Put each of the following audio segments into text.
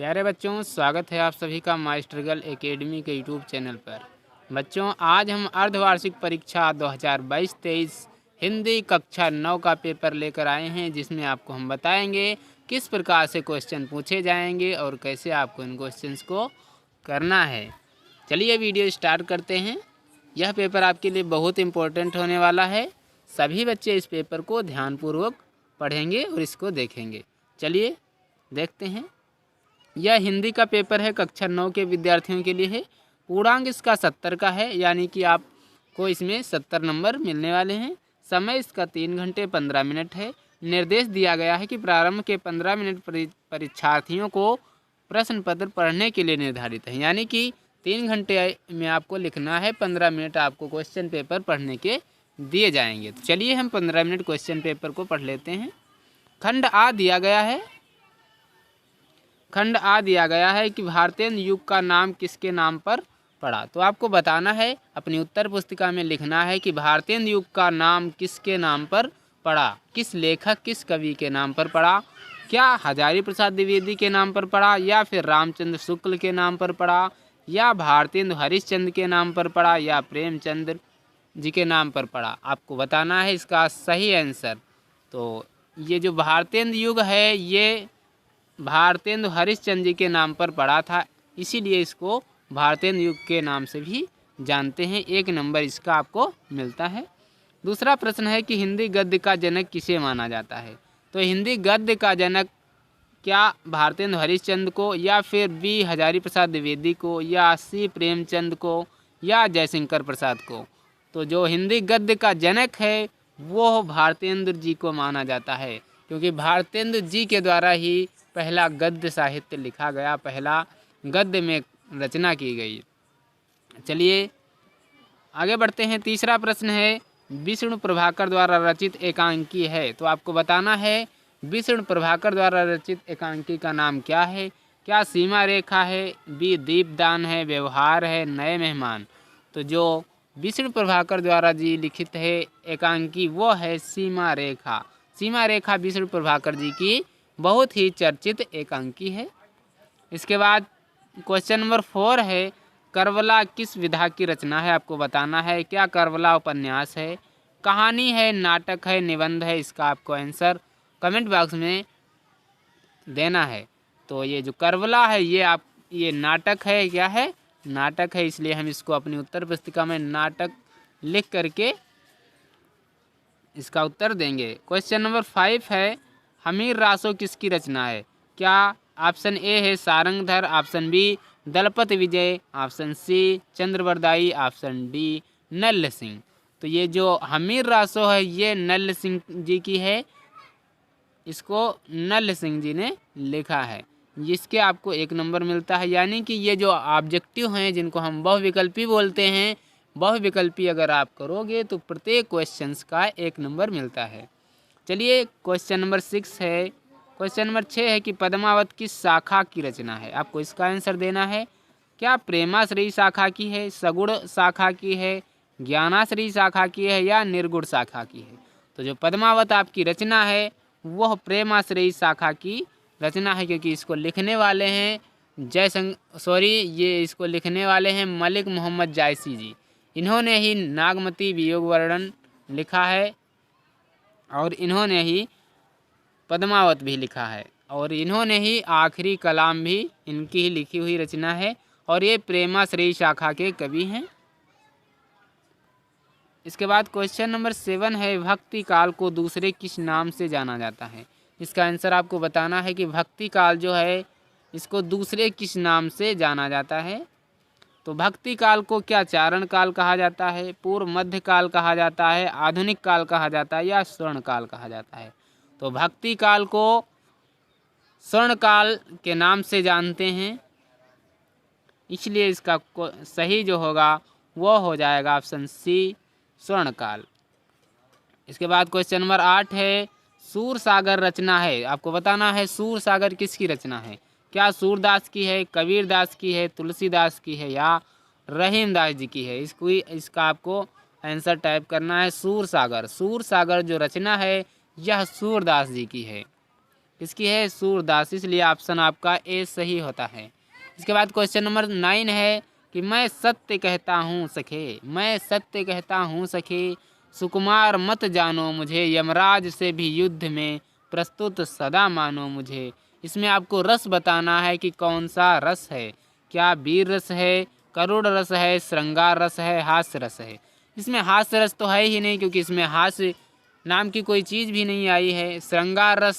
प्यारे बच्चों, स्वागत है आप सभी का मास्टर गर्ल एकेडमी के यूट्यूब चैनल पर। बच्चों, आज हम अर्धवार्षिक परीक्षा 2022-23 हिंदी कक्षा 9 का पेपर लेकर आए हैं, जिसमें आपको हम बताएंगे किस प्रकार से क्वेश्चन पूछे जाएंगे और कैसे आपको इन क्वेश्चंस को करना है। चलिए वीडियो स्टार्ट करते हैं। यह पेपर आपके लिए बहुत इम्पोर्टेंट होने वाला है। सभी बच्चे इस पेपर को ध्यानपूर्वक पढ़ेंगे और इसको देखेंगे। चलिए देखते हैं। यह हिंदी का पेपर है, कक्षा 9 के विद्यार्थियों के लिए है। पूर्णांक इसका 70 का है, यानी कि आपको इसमें 70 नंबर मिलने वाले हैं। समय इसका 3 घंटे 15 मिनट है। निर्देश दिया गया है कि प्रारंभ के 15 मिनट परीक्षार्थियों को प्रश्न पत्र पढ़ने के लिए निर्धारित है, यानी कि 3 घंटे में आपको लिखना है, 15 मिनट आपको क्वेश्चन पेपर पढ़ने के दिए जाएंगे। तो चलिए हम 15 मिनट क्वेश्चन पेपर को पढ़ लेते हैं। खंड आ दिया गया है। खंड आ दिया गया है कि भारतीय युग का नाम किसके नाम पर पड़ा। तो आपको बताना है, अपनी उत्तर पुस्तिका में लिखना है कि भारतीय युग का नाम किसके नाम पर पड़ा, किस लेखक किस कवि के नाम पर पड़ा। क्या हजारी प्रसाद द्विवेदी के नाम पर पड़ा, या फिर रामचंद्र शुक्ल के नाम पर पड़ा, या भारतेंदु हरिश्चंद्र के नाम पर पड़ा, या प्रेमचंद्र जी के नाम पर पड़ा। आपको बताना है इसका सही आंसर। तो ये जो भारतेंदु युग है, ये भारतेंदु हरिश्चंद्र जी के नाम पर पड़ा था, इसीलिए इसको भारतेंदु युग के नाम से भी जानते हैं। 1 नंबर इसका आपको मिलता है। दूसरा प्रश्न है कि हिंदी गद्य का जनक किसे माना जाता है। तो हिंदी गद्य का जनक क्या भारतेंदु हरिश्चंद्र को, या फिर बी हजारी प्रसाद द्विवेदी को, या सी प्रेमचंद को, या जयशंकर प्रसाद को। तो जो हिंदी गद्य का जनक है वो भारतेंदु जी को माना जाता है, क्योंकि भारतेंदु जी के द्वारा ही पहला गद्य साहित्य लिखा गया, पहला गद्य में रचना की गई। चलिए आगे बढ़ते हैं। तीसरा प्रश्न है, विष्णु प्रभाकर द्वारा रचित एकांकी है। तो आपको बताना है विष्णु प्रभाकर द्वारा रचित एकांकी का नाम क्या है। क्या सीमा रेखा है, बी दीपदान है, व्यवहार है, नए मेहमान। तो जो विष्णु प्रभाकर द्वारा जी लिखित है एकांकी वो है सीमा रेखा। सीमा रेखा विष्णु प्रभाकर जी की बहुत ही चर्चित एकांकी है। इसके बाद क्वेश्चन नंबर 4 है, कर्वला किस विधा की रचना है। आपको बताना है क्या कर्वला उपन्यास है, कहानी है, नाटक है, निबंध है। इसका आपको आंसर कमेंट बॉक्स में देना है। तो ये जो कर्वला है ये नाटक है। क्या है? नाटक है, इसलिए हम इसको अपनी उत्तर पुस्तिका में नाटक लिख करके इसका उत्तर देंगे। क्वेश्चन नंबर 5 है, हमीर रासो किसकी रचना है। क्या ऑप्शन ए है Sarangdhar, option B Dalpat Vijay, option C Chandbardai, option D Nalla Singh. तो ये जो हमीर रासो है ये नल्ल सिंह जी की है, इसको नल्ल सिंह जी ने लिखा है। जिसके आपको 1 नंबर मिलता है, यानी कि ये जो ऑब्जेक्टिव हैं जिनको हम बहुविकल्पी बोलते हैं, बहुविकल्पी अगर आप करोगे तो प्रत्येक क्वेश्चंस का 1 नंबर मिलता है। चलिए क्वेश्चन नंबर 6 है। क्वेश्चन नंबर 6 है कि पद्मावत किस शाखा की रचना है। आपको इसका आंसर देना है। क्या प्रेमाश्रयी शाखा की है, सगुण शाखा की है, ज्ञानाश्रयी शाखा की है, या निर्गुण शाखा की है। तो जो पद्मावत आपकी रचना है वह प्रेमाश्रयी शाखा की रचना है, क्योंकि इसको लिखने वाले हैं इसको लिखने वाले हैं मलिक मोहम्मद जायसी जी। इन्होंने ही नागमती वियोग वर्णन लिखा है, और इन्होंने ही पद्मावत भी लिखा है, और इन्होंने ही आखिरी कलाम भी इनकी ही लिखी हुई रचना है, और ये प्रेमाश्रयी शाखा के कवि हैं। इसके बाद क्वेश्चन नंबर 7 है, भक्ति काल को दूसरे किस नाम से जाना जाता है। इसका आंसर आपको बताना है कि भक्ति काल जो है इसको दूसरे किस नाम से जाना जाता है। तो भक्ति काल को क्या चारण काल कहा जाता है, पूर्व मध्य काल कहा जाता है, आधुनिक काल कहा जाता है, या स्वर्ण काल कहा जाता है। तो भक्ति काल को स्वर्ण काल के नाम से जानते हैं, इसलिए इसका सही जो होगा वो हो जाएगा ऑप्शन सी स्वर्ण काल। इसके बाद क्वेश्चन नंबर 8 है, सूर सागर रचना है। आपको बताना है सूर सागर किसकी रचना है। क्या सूरदास की है, कबीरदास की है, तुलसीदास की है, या रहीमदास जी की है। इसका आपको आंसर टाइप करना है सूर सागर। सूर सागर जो रचना है यह सूरदास जी की है। किसकी है? सूरदास, इसलिए ऑप्शन आपका ए सही होता है। इसके बाद क्वेश्चन नंबर 9 है कि मैं सत्य कहता हूँ सखे, मैं सत्य कहता हूँ सखे, सुकुमार मत जानो मुझे, यमराज से भी युद्ध में प्रस्तुत सदा मानो मुझे। इसमें आपको रस बताना है कि कौन सा रस है, क्या वीर रस है, करुण रस है, श्रृंगार रस है, हास्य रस है। इसमें हास्य रस तो है ही नहीं, क्योंकि इसमें हास्य नाम की कोई चीज़ भी नहीं आई है। श्रृंगार रस,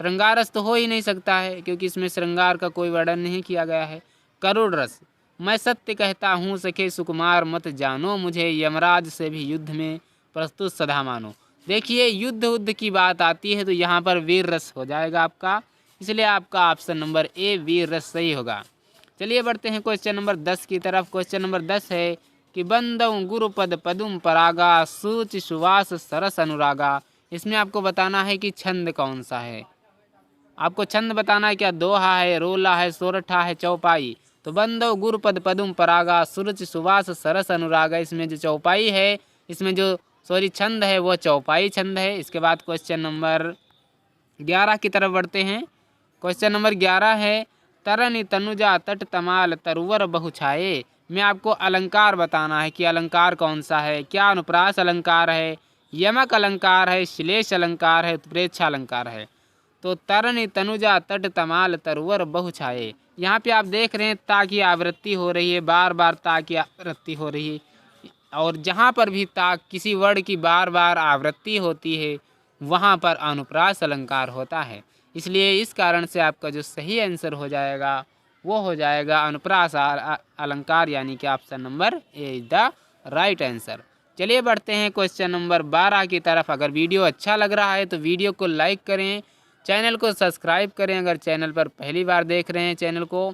श्रृंगार रस तो हो ही नहीं सकता है, क्योंकि इसमें श्रृंगार का कोई वर्णन नहीं किया गया है। करुण रस, मैं सत्य कहता हूँ सखे, सुकुमार मत जानो मुझे, यमराज से भी युद्ध में प्रस्तुत सदा मानो। देखिए युद्ध की बात आती है तो यहाँ पर वीर रस हो जाएगा आपका, इसलिए आपका ऑप्शन नंबर ए वीर रस सही होगा। चलिए बढ़ते हैं क्वेश्चन नंबर 10 की तरफ। क्वेश्चन नंबर 10 है कि बंदौ गुरुपद पदुम परागा, सूच सुवास सरस अनुरागा। इसमें आपको बताना है कि छंद कौन सा है। आपको छंद बताना है, क्या दोहा है, रोला है, सोरठा है, चौपाई। तो बंदौ गुरुपद पदुम परागा, सूरज सुवास सरस अनुरागा, इसमें जो चौपाई है, इसमें जो छंद है वो चौपाई छंद है। इसके बाद क्वेश्चन नंबर 11 की तरफ बढ़ते हैं। क्वेश्चन नंबर 11 है तरनि तनुजा तट तमाल तरुवर बहुछाए। में आपको अलंकार बताना है कि अलंकार कौन सा है, क्या अनुप्रास अलंकार है, यमक अलंकार है, श्लेष अलंकार है, उत्प्रेक्षा अलंकार है। तो तरनि तनुजा तट तमाल तरुवर बहुछाए, यहाँ पे आप देख रहे हैं ता की आवृत्ति हो रही है, बार बार ता की आवृत्ति हो रही है, और जहाँ पर भी ता किसी वर्ड की बार बार आवृत्ति होती है वहाँ पर अनुप्रास अलंकार होता है। इसलिए इस कारण से आपका जो सही आंसर हो जाएगा वो हो जाएगा अनुप्रास अलंकार, यानी कि option number A is the right answer. चलिए बढ़ते हैं क्वेश्चन नंबर 12 की तरफ। अगर वीडियो अच्छा लग रहा है तो वीडियो को लाइक करें, चैनल को सब्सक्राइब करें अगर चैनल पर पहली बार देख रहे हैं चैनल को,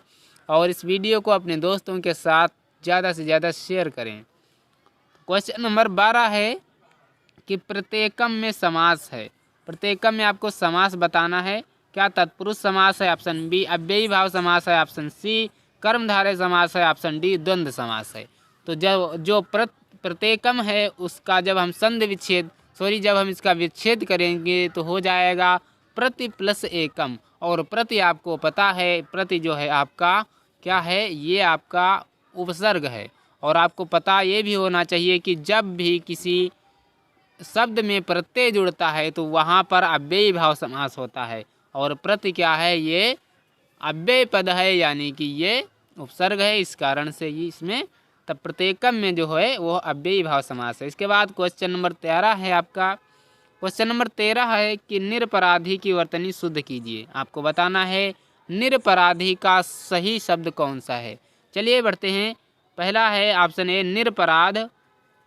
और इस वीडियो को अपने दोस्तों के साथ ज़्यादा से ज़्यादा शेयर करें। क्वेश्चन नंबर 12 है कि प्रत्येकम में समास है। प्रत्येकम में आपको समास बताना है, क्या तत्पुरुष समास है, ऑप्शन बी अव्ययी भाव समास है, ऑप्शन सी कर्मधारय समास है, ऑप्शन डी द्वंद्व समास है। तो जो प्रत्येकम है उसका जब हम जब हम इसका विच्छेद करेंगे तो हो जाएगा प्रति प्लस एकम, और प्रति आपको पता है, प्रति जो है आपका क्या है, ये आपका उपसर्ग है। और आपको पता ये भी होना चाहिए कि जब भी किसी शब्द में प्रत्यय जुड़ता है तो वहाँ पर अव्ययी भाव समास होता है, और प्रति क्या है, ये अव्यय पद है, यानी कि ये उपसर्ग है, इस कारण से ये इसमें तब प्रत्येकम में जो है वो अव्ययी भाव समास है। इसके बाद क्वेश्चन नंबर 13 है आपका। क्वेश्चन नंबर 13 है कि निरपराधी की वर्तनी शुद्ध कीजिए। आपको बताना है निरपराधी का सही शब्द कौन सा है। चलिए बढ़ते हैं। पहला है ऑप्शन ए निरपराध,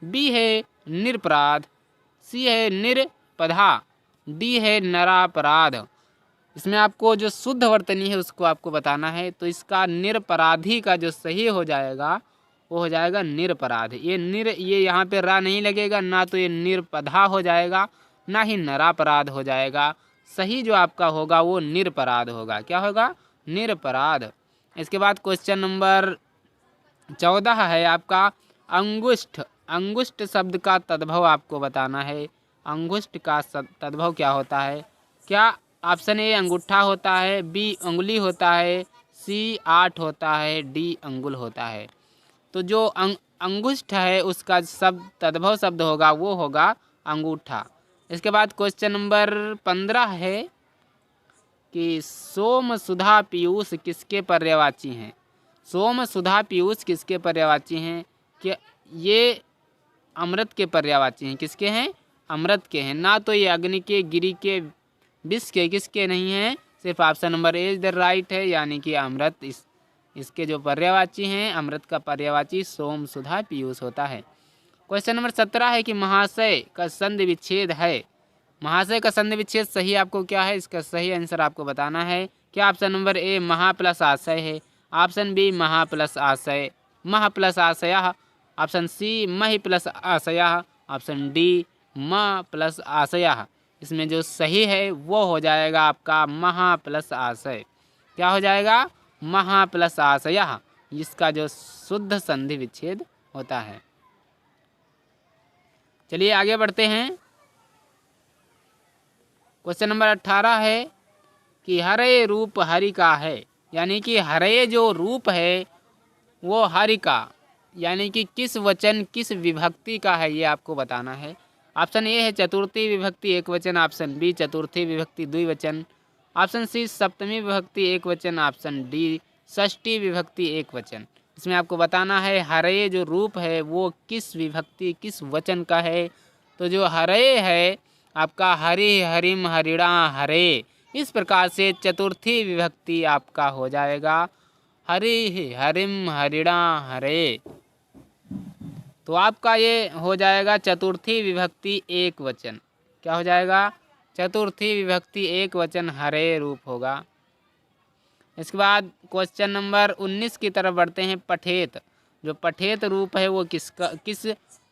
बी है निरपराध, सी है निरपधा, डी है नरापराध। इसमें आपको जो शुद्ध वर्तनी है उसको आपको बताना है। तो इसका निरपराधी का जो सही हो जाएगा वो हो जाएगा निरपराध। ये यहाँ पे रा नहीं लगेगा, ना तो ये निरपधा हो जाएगा, ना ही नरापराध हो जाएगा। सही जो आपका होगा वो निरपराध होगा। क्या होगा? निरपराध। इसके बाद क्वेश्चन नंबर 14 है आपका अंगुष्ठ। अंगुष्ठ शब्द का तद्भव आपको बताना है। अंगुष्ठ का तद्भव क्या होता है? क्या ऑप्शन ए अंगूठा होता है, बी उंगली होता है, सी आठ होता है, डी अंगुल होता है। तो जो अंगुष्ठ है उसका शब्द तद्भव शब्द होगा वो होगा अंगूठा। इसके बाद क्वेश्चन नंबर 15 है कि सोम सुधा पीयूष किसके पर्यायवाची हैं। सोम सुधा पीयूष किसके पर्यायवाची हैं? कि ये अमृत के पर्यायवाची हैं। किसके हैं? अमृत के हैं। ना तो ये अग्नि के, गिरि के, विष के, किसके नहीं हैं। सिर्फ option number A is the right है, यानी कि अमृत इसके जो पर्यायवाची हैं, अमृत का पर्यायवाची सोम सुधा पीयूष होता है। क्वेश्चन नंबर 17 है कि महाशय का संधि विच्छेद है। महाशय का संधि विच्छेद सही आपको क्या है? इसका सही आंसर आपको बताना है। क्या ऑप्शन नंबर ए महा प्लस आशय है, ऑप्शन बी महा प्लस आशय, मह प्लस आशय, ऑप्शन सी महि प्लस आशय, ऑप्शन डी म प्लस आशय। इसमें जो सही है वो हो जाएगा आपका महा प्लस आशय। क्या हो जाएगा? महा प्लस आशय, इसका जो शुद्ध संधि विच्छेद होता है। चलिए आगे बढ़ते हैं। क्वेश्चन नंबर 18 है कि हरे रूप हरि का है, यानी कि हरे जो रूप है वो हरि का, यानी कि किस वचन किस विभक्ति का है, ये आपको बताना है। ऑप्शन ए है चतुर्थी विभक्ति एक वचन, ऑप्शन बी चतुर्थी विभक्ति द्विवचन, ऑप्शन सी सप्तमी विभक्ति एक वचन, ऑप्शन डी षष्ठी विभक्ति एक वचन। इसमें आपको बताना है हरे जो रूप है वो किस विभक्ति किस वचन का है। तो जो हरे है आपका हरि हरिम हरिणा हरे, इस प्रकार से चतुर्थी विभक्ति आपका हो जाएगा हरि हरिम हरिणा हरे। तो आपका ये हो जाएगा चतुर्थी विभक्ति एक वचन। क्या हो जाएगा? चतुर्थी विभक्ति एक वचन हरे रूप होगा। इसके बाद क्वेश्चन नंबर 19 की तरफ बढ़ते हैं। पठेत, जो पठेत रूप है वो किस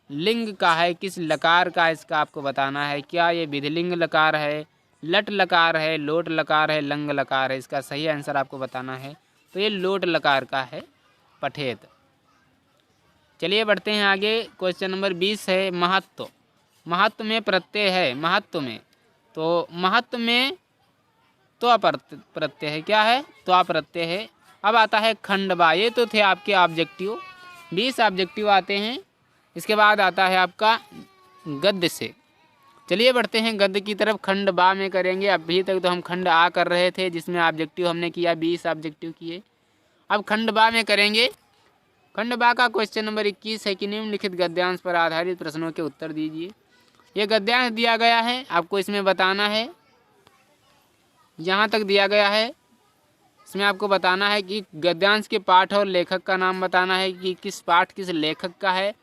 लिंग का है, किस लकार का, इसका आपको बताना है। क्या ये विधिलिंग लकार है, लट लकार है, लोट लकार है, लंग लकार है? इसका सही आंसर आपको बताना है। तो ये लोट लकार का है पठेत। चलिए बढ़ते हैं आगे। क्वेश्चन नंबर 20 है महत्व। महत्व में प्रत्यय है, महत्व में, तो महत्व में तो प्रत्यय है। क्या है? तो प्रत्यय है। अब आता है खंडबा। ये तो थे आपके ऑब्जेक्टिव, 20 ऑब्जेक्टिव आते हैं। इसके बाद आता है आपका गद्य से। चलिए बढ़ते हैं गद्य की तरफ। खंड बा में करेंगे। अभी तक तो हम खंड आ कर रहे थे जिसमें ऑब्जेक्टिव हमने किया, 20 ऑब्जेक्टिव किए। अब खंड बा में करेंगे। खंड बा का क्वेश्चन नंबर 21 है कि निम्नलिखित गद्यांश पर आधारित प्रश्नों के उत्तर दीजिए। ये गद्यांश दिया गया है, आपको इसमें बताना है। यहाँ तक दिया गया है, इसमें आपको बताना है कि गद्यांश के पाठ और लेखक का नाम बताना है कि किस पाठ किस लेखक का है,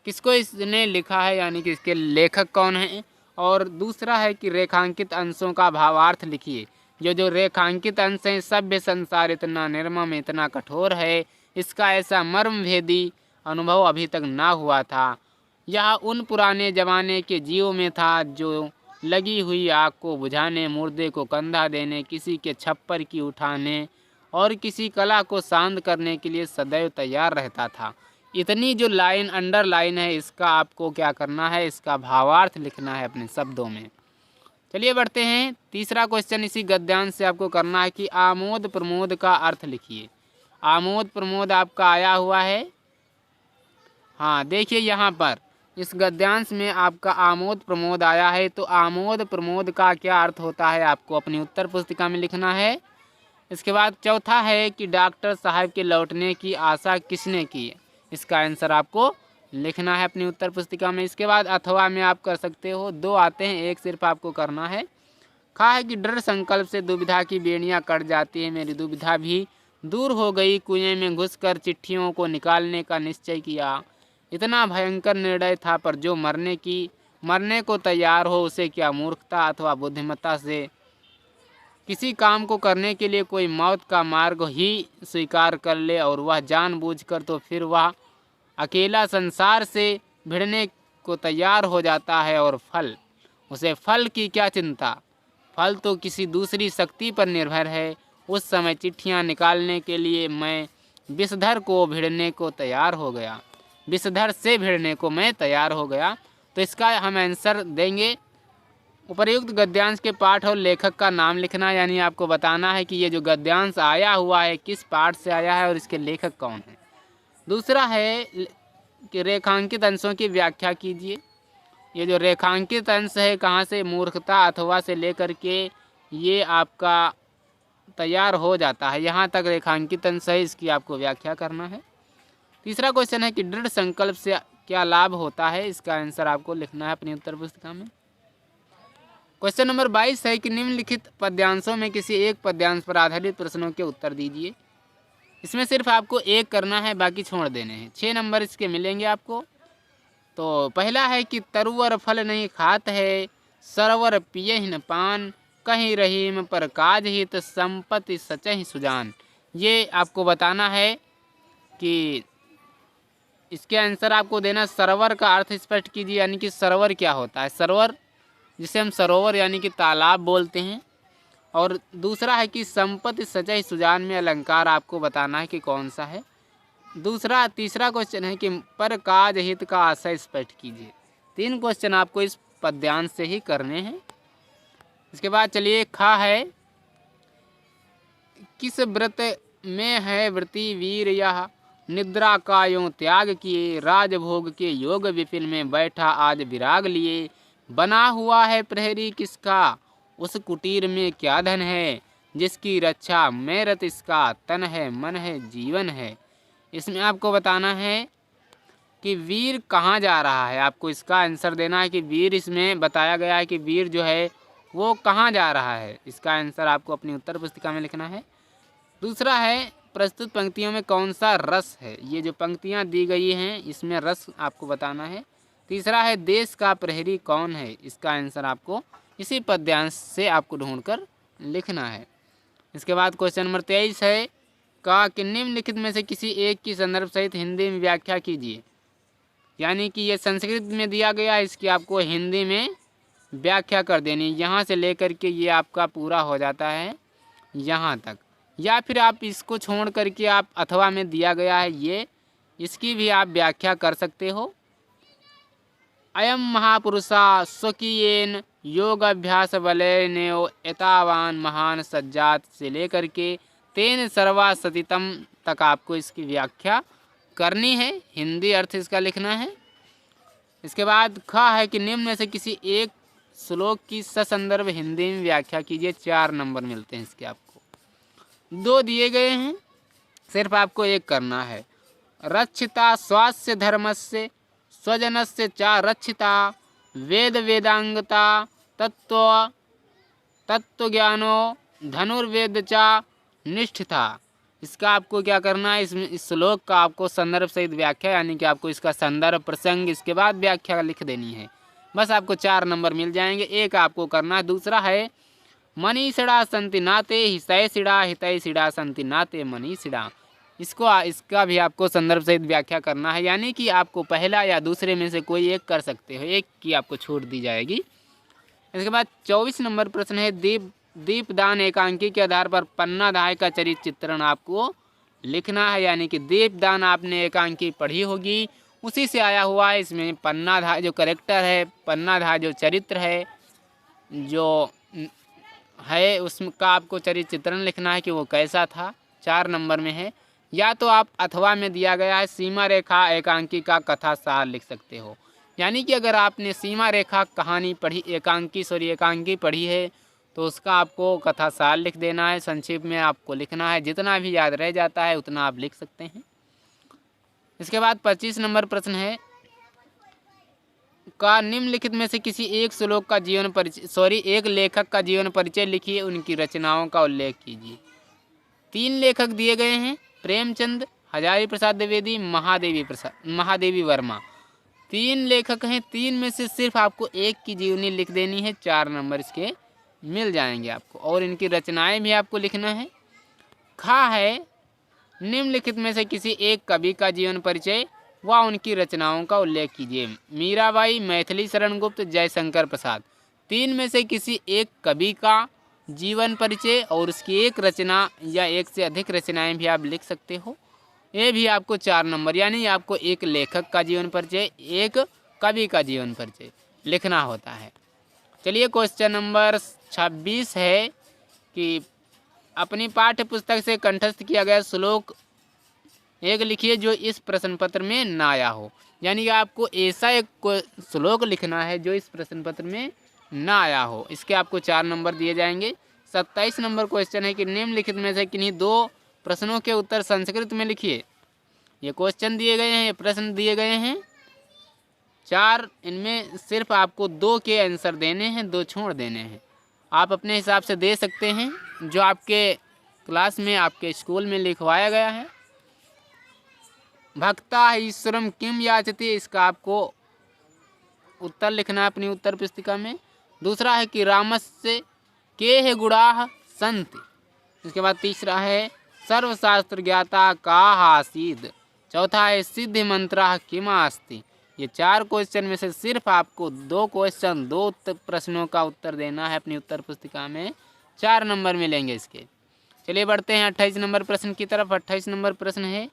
किसको इसने लिखा है, यानी कि इसके लेखक कौन है। और दूसरा है कि रेखांकित अंशों का भावार्थ लिखिए। जो रेखांकित अंश हैं, सभ्य संसार इतना निर्मम इतना कठोर है, इसका ऐसा मर्मभेदी अनुभव अभी तक ना हुआ था। यह उन पुराने जमाने के जीवों में था जो लगी हुई आग को बुझाने, मुर्दे को कंधा देने, किसी के छप्पर की उठाने और किसी कला को शांत करने के लिए सदैव तैयार रहता था। इतनी जो लाइन अंडरलाइन है, इसका आपको क्या करना है, इसका भावार्थ लिखना है अपने शब्दों में। चलिए बढ़ते हैं। तीसरा क्वेश्चन इसी गद्यांश से आपको करना है कि आमोद प्रमोद का अर्थ लिखिए। आमोद प्रमोद आपका आया हुआ है। हाँ, देखिए यहाँ पर इस गद्यांश में आपका आमोद प्रमोद आया है। तो आमोद प्रमोद का क्या अर्थ होता है, आपको अपनी उत्तर पुस्तिका में लिखना है। इसके बाद चौथा है कि डॉक्टर साहब के लौटने की आशा किसने की, इसका आंसर आपको लिखना है अपनी उत्तर पुस्तिका में। इसके बाद अथवा में आप कर सकते हो, 2 आते हैं, एक सिर्फ आपको करना है। खा है कि दृढ़ संकल्प से दुविधा की बेड़ियां कट जाती है, मेरी दुविधा भी दूर हो गई, कुएं में घुसकर चिट्ठियों को निकालने का निश्चय किया। इतना भयंकर निर्णय था, पर जो मरने को तैयार हो उसे क्या मूर्खता अथवा बुद्धिमत्ता से किसी काम को करने के लिए कोई मौत का मार्ग ही स्वीकार कर ले और वह जानबूझकर, तो फिर वह अकेला संसार से भिड़ने को तैयार हो जाता है। और उसे फल की क्या चिंता, फल तो किसी दूसरी शक्ति पर निर्भर है। उस समय चिट्ठियां निकालने के लिए मैं विषधर को भिड़ने को तैयार हो गया, विषधर से भिड़ने को मैं तैयार हो गया। तो इसका हम आंसर देंगे। उपर्युक्त गद्यांश के पाठ और लेखक का नाम लिखना, यानी आपको बताना है कि ये जो गद्यांश आया हुआ है किस पाठ से आया है और इसके लेखक कौन है। दूसरा है कि रेखांकित अंशों की व्याख्या कीजिए। ये जो रेखांकित अंश है कहाँ से, मूर्खता अथवा से लेकर के ये आपका तैयार हो जाता है, यहाँ तक रेखांकित अंश है, इसकी आपको व्याख्या करना है। तीसरा क्वेश्चन है कि दृढ़ संकल्प से क्या लाभ होता है, इसका आंसर आपको लिखना है अपनी उत्तर पुस्तिका में। क्वेश्चन नंबर 22 है कि निम्नलिखित पद्यांशों में किसी एक पद्यांश पर आधारित प्रश्नों के उत्तर दीजिए। इसमें सिर्फ आपको एक करना है, बाकी छोड़ देने हैं। 6 नंबर इसके मिलेंगे आपको। तो पहला है कि तरुवर फल नहीं खात है, सरोवर पिए न पान, कहीं रहीम पर काज हित, संपत्ति सचहि सुजान। ये आपको बताना है कि इसके आंसर आपको देना। सरोवर का अर्थ स्पष्ट कीजिए, यानी कि सरोवर क्या होता है। सरोवर जिसे हम सरोवर यानी कि तालाब बोलते हैं। और दूसरा है कि संपत्ति सचहि सुजान में अलंकार आपको बताना है कि कौन सा है। तीसरा क्वेश्चन है कि पर काज हित का आशय स्पष्ट कीजिए। 3 क्वेश्चन आपको इस पद्यांश से ही करने हैं। इसके बाद चलिए खा है किस व्रत में है व्रती वीर यह, निद्रा का यों त्याग किए, राजभोग के योग विपिन में बैठा आज विराग लिए। बना हुआ है प्रहरी किसका, उस कुटीर में क्या धन है, जिसकी रक्षा में रत इसका, तन है मन है जीवन है। इसमें आपको बताना है कि वीर कहाँ जा रहा है, आपको इसका आंसर देना है कि वीर, इसमें बताया गया है कि वीर जो है वो कहाँ जा रहा है। इसका आंसर आपको अपनी उत्तर पुस्तिका में लिखना है। दूसरा है प्रस्तुत पंक्तियों में कौन सा रस है, ये जो पंक्तियाँ दी गई हैं इसमें रस आपको बताना है। तीसरा है देश का प्रहरी कौन है, इसका आंसर आपको इसी पद्यांश से आपको ढूंढकर लिखना है। इसके बाद क्वेश्चन नंबर 23 है का कि निम्नलिखित में से किसी एक की संदर्भ सहित हिंदी में व्याख्या कीजिए। यानी कि ये संस्कृत में दिया गया, इसकी आपको हिंदी में व्याख्या कर देनी, यहाँ से लेकर के ये आपका पूरा हो जाता है यहाँ तक। या फिर आप इसको छोड़ करके आप अथवा में दिया गया है ये, इसकी भी आप व्याख्या कर सकते हो। अयम महापुरुषा स्वकीयेन योग अभ्यास बलेनेओ एतावान महान सज्जात से लेकर के तेन सर्वा सतितम तक आपको इसकी व्याख्या करनी है, हिंदी अर्थ इसका लिखना है। इसके बाद ख है कि निम्न में से किसी एक श्लोक की ससंदर्भ हिंदी में व्याख्या कीजिए। 4 नंबर मिलते हैं इसके, आपको 2 दिए गए हैं, सिर्फ आपको एक करना है। रक्षिता स्वास्य धर्मस्य स्वजनस्य च रक्षिता, वेद वेदांगता तत्वज्ञानो धनुर्वेद च निष्ठिता। इसका आपको क्या करना है, इसमें इस श्लोक का आपको संदर्भ सहित व्याख्या, यानी कि आपको इसका संदर्भ प्रसंग इसके बाद व्याख्या लिख देनी है। बस आपको 4 नंबर मिल जाएंगे, एक आपको करना है। दूसरा है मनीषिणा संति नाते हितैषिणा हितैषिणा संति नाते मनीषिणा। इसका भी आपको संदर्भ सहित व्याख्या करना है, यानी कि आपको पहला या दूसरे में से कोई एक कर सकते हो, एक की आपको छूट दी जाएगी। इसके बाद 24 नंबर प्रश्न है दीपदान एकांकी के आधार पर पन्नाधाय का चरित्र चित्रण आपको लिखना है। यानी कि दीपदान आपने एकांकी पढ़ी होगी, उसी से आया हुआ है। इसमें पन्नाधाय जो करेक्टर है, पन्नाधाय जो चरित्र है जो है, उसका आपको चरित्र चित्रण लिखना है कि वो कैसा था। 4 नंबर में है। या तो आप अथवा में दिया गया है सीमा रेखा एकांकी का कथा सार लिख सकते हो। यानी कि अगर आपने सीमा रेखा कहानी पढ़ी, एकांकी पढ़ी है, तो उसका आपको कथा सार लिख देना है। संक्षेप में आपको लिखना है, जितना भी याद रह जाता है उतना आप लिख सकते हैं। इसके बाद 25 नंबर प्रश्न है का निम्नलिखित में से किसी एक श्लोक का एक लेखक का जीवन परिचय लिखिए, उनकी रचनाओं का उल्लेख कीजिए। 3 लेखक दिए गए हैं, प्रेमचंद, हजारी प्रसाद द्विवेदी, महादेवी वर्मा। 3 लेखक हैं, 3 में से सिर्फ आपको एक की जीवनी लिख देनी है। 4 नंबर इसके मिल जाएंगे आपको, और इनकी रचनाएं भी आपको लिखना है। खा है निम्नलिखित में से किसी एक कवि का जीवन परिचय व उनकी रचनाओं का उल्लेख कीजिए। मीराबाई, मैथिली शरण गुप्त, जयशंकर प्रसाद। 3 में से किसी एक कवि का जीवन परिचय और उसकी एक रचना या एक से अधिक रचनाएं भी आप लिख सकते हो। ये भी आपको 4 नंबर, यानी आपको एक लेखक का जीवन परिचय, एक कवि का जीवन परिचय लिखना होता है। चलिए क्वेश्चन नंबर 26 है कि अपनी पाठ्य पुस्तक से कंठस्थ किया गया श्लोक एक लिखिए जो इस प्रश्न पत्र में ना आया हो। यानी कि आपको ऐसा एक श्लोक लिखना है जो इस प्रश्न पत्र में ना आया हो। इसके आपको 4 नंबर दिए जाएंगे। 27 नंबर क्वेश्चन है कि निम्नलिखित में से किन्हीं 2 प्रश्नों के उत्तर संस्कृत में लिखिए। ये क्वेश्चन दिए गए हैं, ये प्रश्न दिए गए हैं 4, इनमें सिर्फ आपको 2 के आंसर देने हैं, 2 छोड़ देने हैं। आप अपने हिसाब से दे सकते हैं, जो आपके क्लास में आपके स्कूल में लिखवाया गया है। भक्ता ईश्वरम किम याचते, इसका आपको उत्तर लिखना है अपनी उत्तर पुस्तिका में। दूसरा है कि रामस्य के है गुणाः संति। इसके बाद तीसरा है सर्वशास्त्र ज्ञाता का आसीद। चौथा है सिद्धि मंत्र किमास्ति। ये 4 क्वेश्चन में से सिर्फ आपको 2 क्वेश्चन 2 प्रश्नों का उत्तर देना है अपनी उत्तर पुस्तिका में। 4 नंबर मिलेंगे इसके। चलिए बढ़ते हैं 28 नंबर प्रश्न की तरफ। 28 नंबर प्रश्न है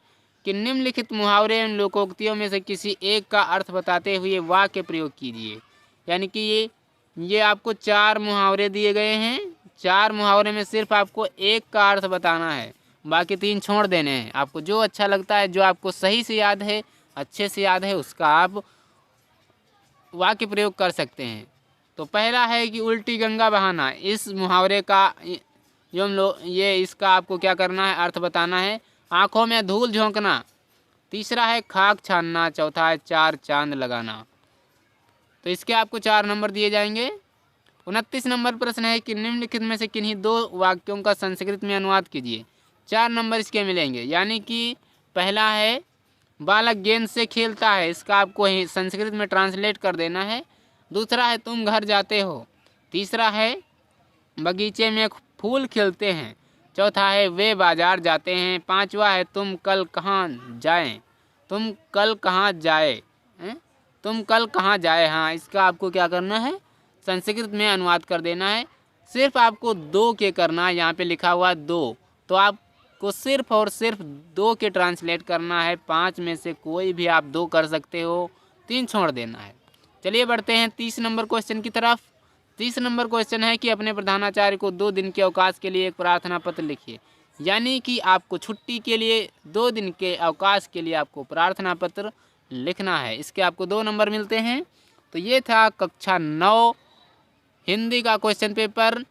कि निम्नलिखित मुहावरे एवं लोकोक्तियों में से किसी एक का अर्थ बताते हुए वाक्य प्रयोग कीजिए। यानी कि ये आपको 4 मुहावरे दिए गए हैं, 4 मुहावरे में सिर्फ आपको एक का अर्थ बताना है, बाकी 3 छोड़ देने हैं। आपको जो अच्छा लगता है, जो आपको सही से याद है, अच्छे से याद है, उसका आप वाक्य प्रयोग कर सकते हैं। तो पहला है कि उल्टी गंगा बहाना। इस मुहावरे का ये इसका आपको क्या करना है, अर्थ बताना है। आँखों में धूल झोंकना। तीसरा है खाक छानना। चौथा है 4 चांद लगाना। तो इसके आपको 4 नंबर दिए जाएंगे। 29 नंबर प्रश्न है कि निम्नलिखित में से किन्हीं 2 वाक्यों का संस्कृत में अनुवाद कीजिए। 4 नंबर इसके मिलेंगे। यानी कि पहला है बालक गेंद से खेलता है, इसका आपको संस्कृत में ट्रांसलेट कर देना है। दूसरा है तुम घर जाते हो। तीसरा है बगीचे में फूल खिलते हैं। चौथा है वे बाजार जाते हैं। पांचवा है तुम कल कहाँ जाएं। तुम कल कहाँ जाए। तुम कल कहाँ जाए। हाँ, इसका आपको क्या करना है, संस्कृत में अनुवाद कर देना है। सिर्फ आपको 2 के करना है। यहाँ पे लिखा हुआ 2, तो आपको सिर्फ और सिर्फ 2 के ट्रांसलेट करना है। 5 में से कोई भी आप 2 कर सकते हो, 3 छोड़ देना है। चलिए बढ़ते हैं 30 नंबर क्वेश्चन की तरफ। 30 नंबर क्वेश्चन है कि अपने प्रधानाचार्य को 2 दिन के अवकाश के लिए एक प्रार्थना पत्र लिखिए। यानी कि आपको छुट्टी के लिए 2 दिन के अवकाश के लिए आपको प्रार्थना पत्र लिखना है। इसके आपको 2 नंबर मिलते हैं। तो ये था कक्षा 9 हिंदी का क्वेश्चन पेपर।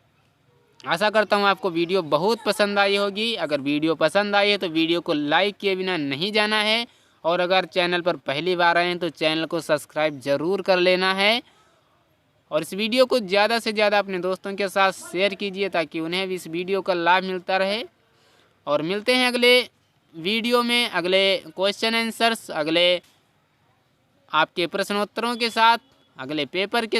आशा करता हूँ आपको वीडियो बहुत पसंद आई होगी। अगर वीडियो पसंद आई है तो वीडियो को लाइक किए बिना नहीं जाना है, और अगर चैनल पर पहली बार आए हैं तो चैनल को सब्सक्राइब ज़रूर कर लेना है। और इस वीडियो को ज़्यादा से ज़्यादा अपने दोस्तों के साथ शेयर कीजिए ताकि उन्हें भी इस वीडियो का लाभ मिलता रहे। और मिलते हैं अगले वीडियो में, अगले क्वेश्चन आंसर्स, अगले आपके प्रश्नोत्तरों के साथ, अगले पेपर के